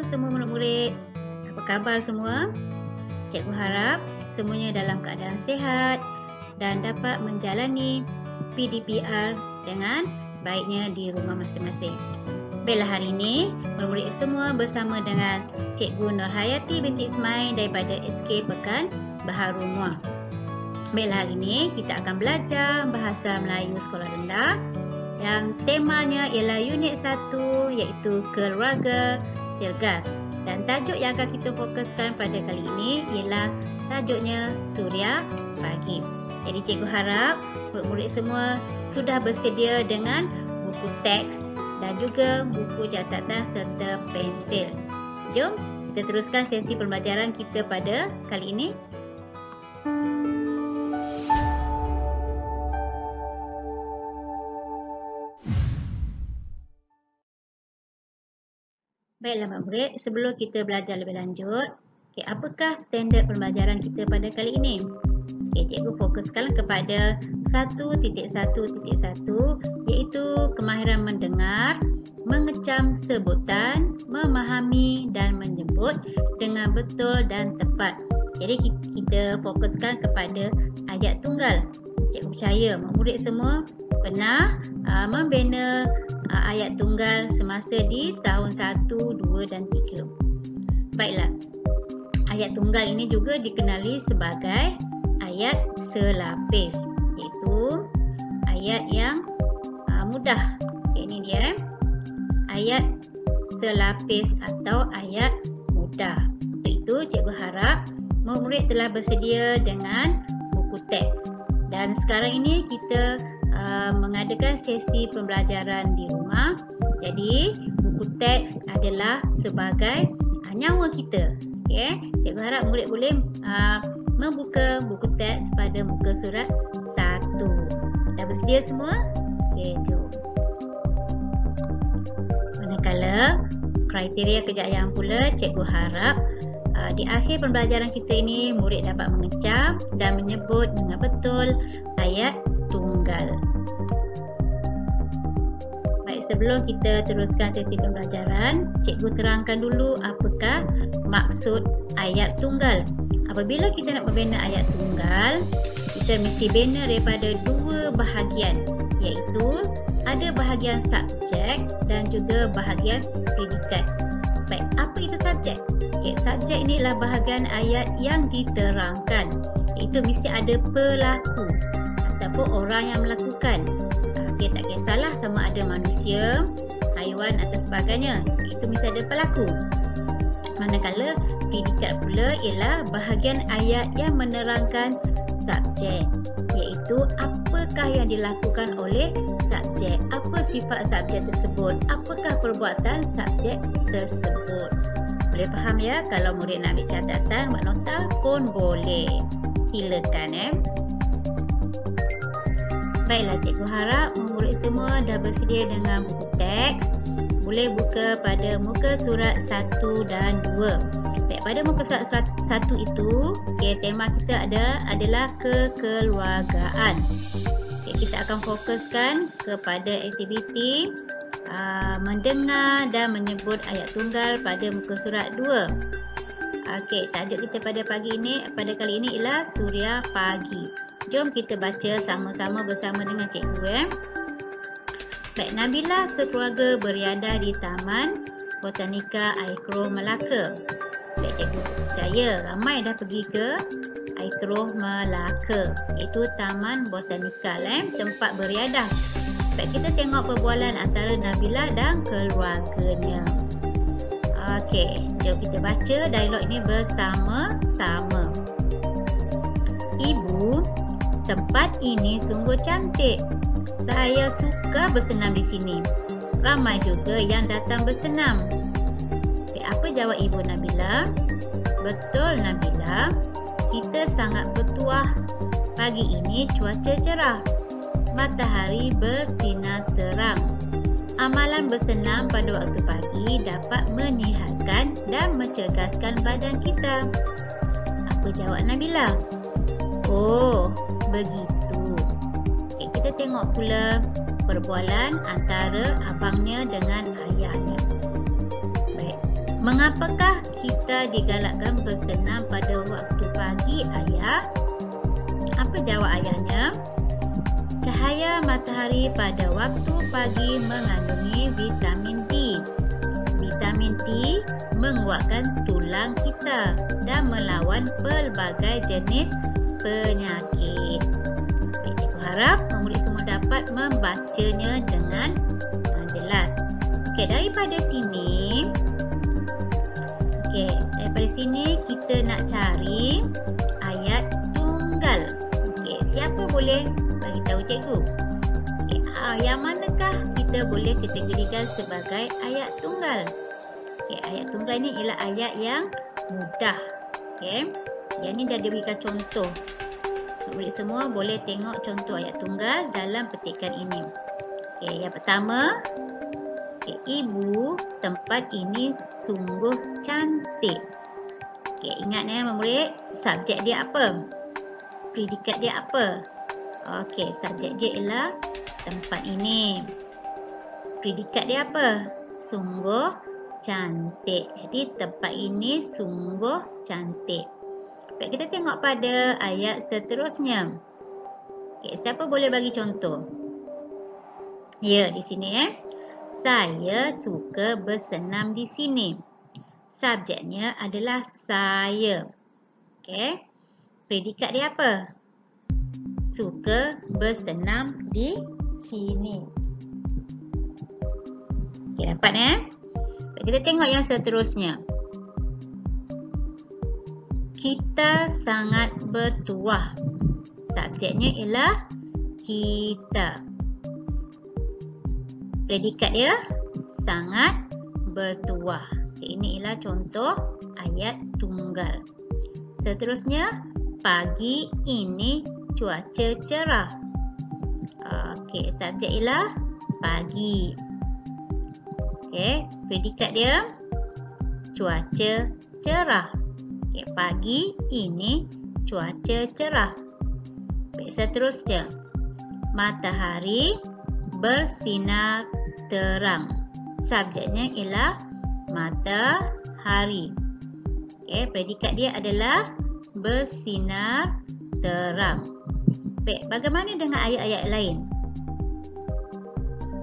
semua murid-murid. Apa khabar semua? Cikgu harap semuanya dalam keadaan sihat dan dapat menjalani PDPR dengan baiknya di rumah masing-masing. Baiklah, hari ini murid-murid semua bersama dengan Cikgu Nurhayati binti Ismail daripada SK Pekan Baharu Muar. Baiklah, hari ini kita akan belajar bahasa Melayu Sekolah Rendah yang temanya ialah unit 1 iaitu keluarga cergas. Dan tajuk yang akan kita fokuskan pada kali ini ialah tajuknya Suria Pagi. Jadi cikgu harap murid-murid semua sudah bersedia dengan buku teks dan juga buku catatan serta pensil. Jom kita teruskan sesi pembelajaran kita pada kali ini. Baiklah murid, sebelum kita belajar lebih lanjut, apakah standard pembelajaran kita pada kali ini? Cikgu fokuskan kepada 1.1.1 iaitu kemahiran mendengar, mengecam sebutan, memahami dan menyebut dengan betul dan tepat. Jadi kita fokuskan kepada ayat tunggal. Cikgu percaya murid semua pernah membina ayat tunggal semasa di tahun 1, 2 dan 3. Baiklah, ayat tunggal ini juga dikenali sebagai ayat selapis, iaitu ayat yang mudah. Ini dia, ayat selapis atau ayat mudah. Untuk itu cikgu harap murid telah bersedia dengan buku teks. Dan sekarang ini kita mengadakan sesi pembelajaran di rumah. Jadi buku teks adalah sebagai nyawa kita. Cikgu harap murid boleh membuka buku teks pada muka surat 1. Dah bersedia semua? Jom. Manakala kriteria kejayaan pula, cikgu harap di akhir pembelajaran kita ini murid dapat mengecam dan menyebut dengan betul ayat tunggal. Baik, sebelum kita teruskan sesi pembelajaran, cikgu terangkan dulu apakah maksud ayat tunggal. Apabila kita nak membina ayat tunggal, kita mesti bina daripada dua bahagian, iaitu ada bahagian subjek dan juga bahagian predikat. Baik, apa itu subjek? Subjek ini adalah bahagian ayat yang diterangkan, iaitu mesti ada pelaku ataupun orang yang melakukan. Tak kisahlah sama ada manusia, haiwan atau sebagainya, itu mesti ada pelaku. Manakala predikat pula ialah bahagian ayat yang menerangkan subjek, iaitu apakah yang dilakukan oleh subjek, apa sifat subjek tersebut, apakah perbuatan subjek tersebut. Boleh faham ya? Kalau murid nak ambil catatan, buat nota pun boleh. Silakan Baiklah, cikgu harap murid semua dah bersedia dengan buku teks. Boleh buka pada muka surat 1 dan 2. Baik, pada muka surat 1 itu, tema kita adalah kekeluargaan. Kita akan fokuskan kepada aktiviti mendengar dan menyebut ayat tunggal pada muka surat 2. Tajuk kita pada kali ini ialah Suria Pagi. Jom kita baca sama-sama bersama dengan cikgu. Baik, Nabila sekeluarga beriadah di Taman Botanika Aikroh Melaka. Baik, cikgu percaya ramai dah pergi ke Aikroh Melaka, iaitu Taman Botanika, tempat beriadah. Baik, kita tengok perbualan antara Nabila dan keluarganya. Jom kita baca dialog ini bersama-sama. Ibu, tempat ini sungguh cantik. Saya suka bersenam di sini. Ramai juga yang datang bersenam. Apa jawab ibu Nabila? Betul Nabila, kita sangat bertuah. Pagi ini cuaca cerah. Matahari bersinar terang. Amalan bersenam pada waktu pagi dapat menyihatkan dan mencerdaskan badan kita. Apa jawab Nabila? Oh, begitu. Kita tengok pula perbualan antara abangnya dengan ayahnya. Baik. Mengapakah kita digalakkan bersenam pada waktu pagi, ayah? Apa jawab ayahnya? Cahaya matahari pada waktu pagi mengandungi vitamin D. Vitamin D menguatkan tulang kita dan melawan pelbagai jenis penyakit. Baik, cikgu harap murid semua dapat membacanya dengan jelas. Okey, daripada sini kita nak cari ayat tunggal. Okey, siapa boleh bagi tahu cikgu? Okey, yang manakah kita boleh kategorikan sebagai ayat tunggal? Okey, ayat tunggal ni ialah ayat yang mudah. Okey, yang ni dah diberikan contoh. Murid semua boleh tengok contoh ayat tunggal dalam petikan ini. Okey, yang pertama, okey, ibu, tempat ini sungguh cantik. Okey, ingat murid, subjek dia apa? Predikat dia apa? Okey, subjek dia ialah tempat ini. Predikat dia apa? Sungguh cantik. Jadi tempat ini sungguh cantik. Baik, kita tengok pada ayat seterusnya. Okey, siapa boleh bagi contoh? Ya, di sini saya suka bersenam di sini. Subjeknya adalah saya. Okey. Predikat dia apa? Suka bersenam di sini. Okey, dapat kita tengok yang seterusnya. Kita sangat bertuah. Subjeknya ialah kita. Predikat dia sangat bertuah. Ini ialah contoh ayat tunggal. Seterusnya, pagi ini cuaca cerah. Okey, subjek ialah pagi. Okey, predikat dia cuaca cerah. Okey, pagi ini cuaca cerah. Baik, seterusnya, matahari bersinar terang. Subjeknya ialah matahari. Okey, predikat dia adalah bersinar terang. Baik, bagaimana dengan ayat-ayat lain?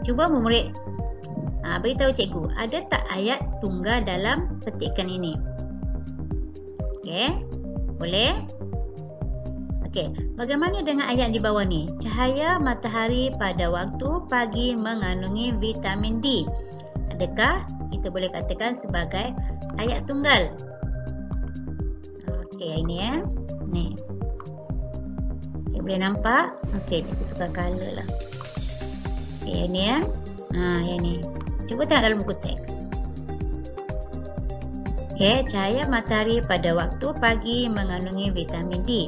Cuba murid beritahu cikgu, ada tak ayat tunggal dalam petikan ini? Okey, boleh? Okey, bagaimana dengan ayat di bawah ni? Cahaya matahari pada waktu pagi mengandungi vitamin D. Adakah kita boleh katakan sebagai ayat tunggal? Okey, ini ni. Okay, boleh nampak? Okey, kita tukar color lah. Okey, ini yang ni. Cuba tengok dalam buku teks. Okey, cahaya matahari pada waktu pagi mengandungi vitamin D.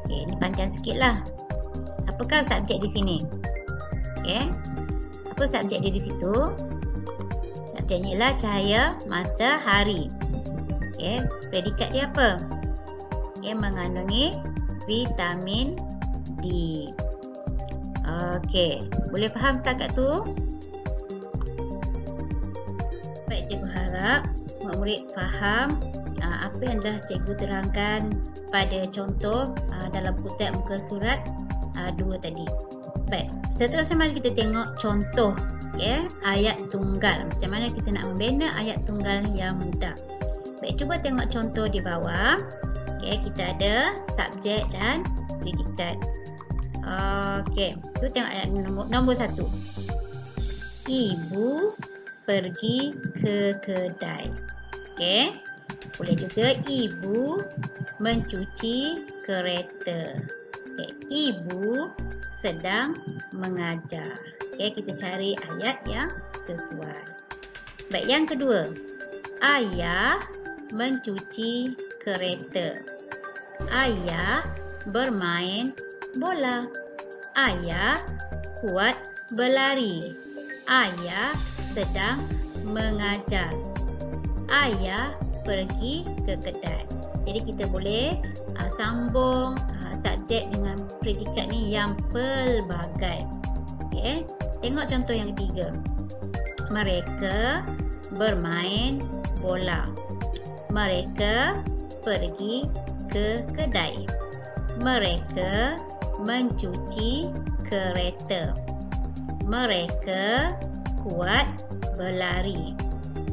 Okey, ini panjang sikit lah. Apakah subjek di sini? Okey, apa subjek dia di situ? Subjeknya ialah cahaya matahari. Okey, predikat dia apa? Okey, mengandungi vitamin D. Okey, boleh faham setakat tu? Baik, cikgu harap murid faham apa yang telah cikgu terangkan pada contoh dalam kutip muka surat 2 tadi. Baik, seterusnya mari kita tengok contoh ayat tunggal. Macam mana kita nak membina ayat tunggal yang mudah. Baik, cuba tengok contoh di bawah. Kita ada subjek dan predikat. Okey, kita tengok ayat nombor 1. Ibu pergi ke kedai. Okey, boleh juga ibu mencuci kereta. Okey, ibu sedang mengajar. Okey, kita cari ayat yang sesuai. Baik, yang kedua. Ayah mencuci kereta. Ayah bermain bola. Ayah kuat berlari. Ayah sedang mengajar. Ayah pergi ke kedai. Jadi kita boleh sambung subjek dengan predikat ni yang pelbagai. Okey, tengok contoh yang ketiga. Mereka bermain bola. Mereka pergi ke kedai. Mereka mencuci kereta. Mereka kuat berlari.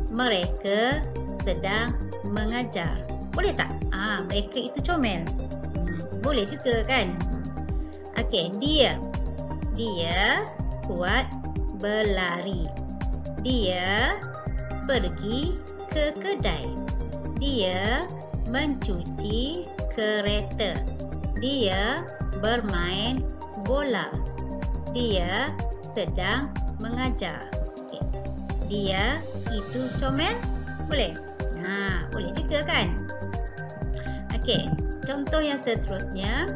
Mereka sedang mengajar. Boleh tak? Mereka itu comel. Boleh juga kan? Okey, dia kuat berlari. Dia pergi ke kedai. Dia mencuci kereta. Dia bermain bola. Dia sedang mengajar. Okay. Dia itu comel? Boleh? Boleh juga kan? Okey, contoh yang seterusnya.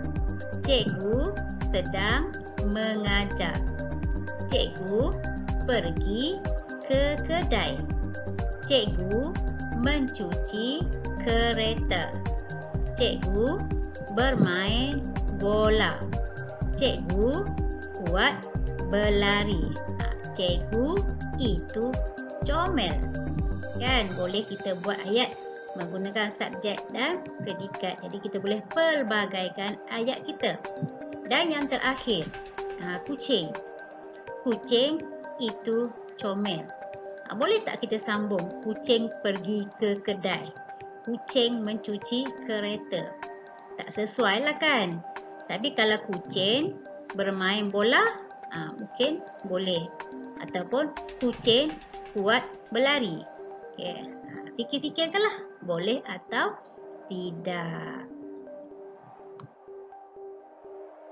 Cikgu sedang mengajar. Cikgu pergi ke kedai. Cikgu mencuci kereta. Cikgu bermain bola. Cikgu kuat berlari. Cikgu itu comel. Kan boleh kita buat ayat menggunakan subjek dan predikat. Jadi kita boleh pelbagaikan ayat kita. Dan yang terakhir, kucing. Kucing itu comel. Boleh tak kita sambung? Kucing pergi ke kedai. Kucing mencuci kereta. Tak sesuai lah kan? Tapi kalau kucing bermain bola, mungkin boleh. Ataupun kucing kuat berlari. Okay. Fikir-fikirkanlah. Boleh atau tidak.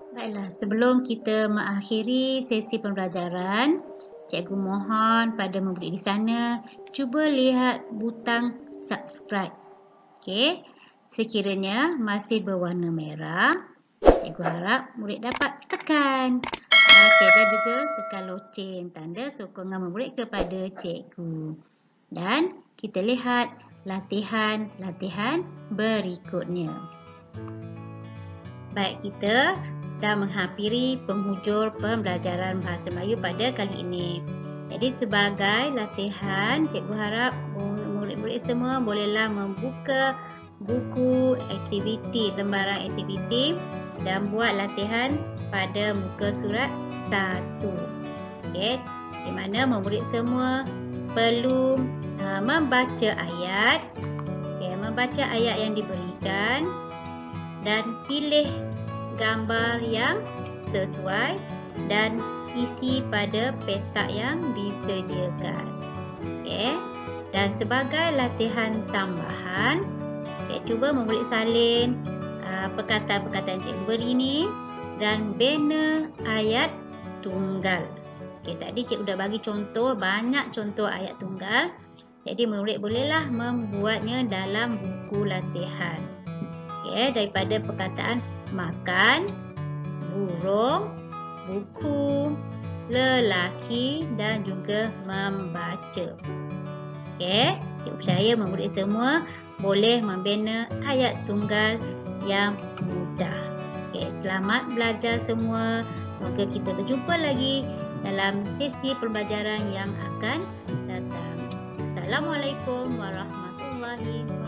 Baiklah, sebelum kita mengakhiri sesi pembelajaran, cikgu mohon pada murid di sana cuba lihat butang subscribe. Okey, sekiranya masih berwarna merah, cikgu harap murid dapat tekan. Dan juga tekan loceng tanda sokongan murid kepada cikgu. Dan kita lihat latihan berikutnya. Baik, kita dah menghampiri penghujung pembelajaran bahasa Melayu pada kali ini. Jadi sebagai latihan, cikgu harap murid-murid semua bolehlah membuka buku aktiviti, lembaran aktiviti dan buat latihan pada muka surat 1. Okay. Di mana murid semua perlu membaca ayat, membaca ayat yang diberikan dan pilih gambar yang sesuai dan isi pada petak yang disediakan. Okay. Dan sebagai latihan tambahan, cuba murid salin perkataan-perkataan cikgu beri ini dan bina ayat tunggal. Okay, tadi cikgu dah bagi contoh, banyak contoh ayat tunggal. Jadi murid bolehlah membuatnya dalam buku latihan. Okay, daripada perkataan makan, burung, buku, lelaki dan juga membaca. Okay, cikgu percaya murid semua boleh membina ayat tunggal yang mudah. Okay, selamat belajar semua. Semoga kita berjumpa lagi dalam sesi pembelajaran yang akan datang. Assalamualaikum warahmatullahi wabarakatuh.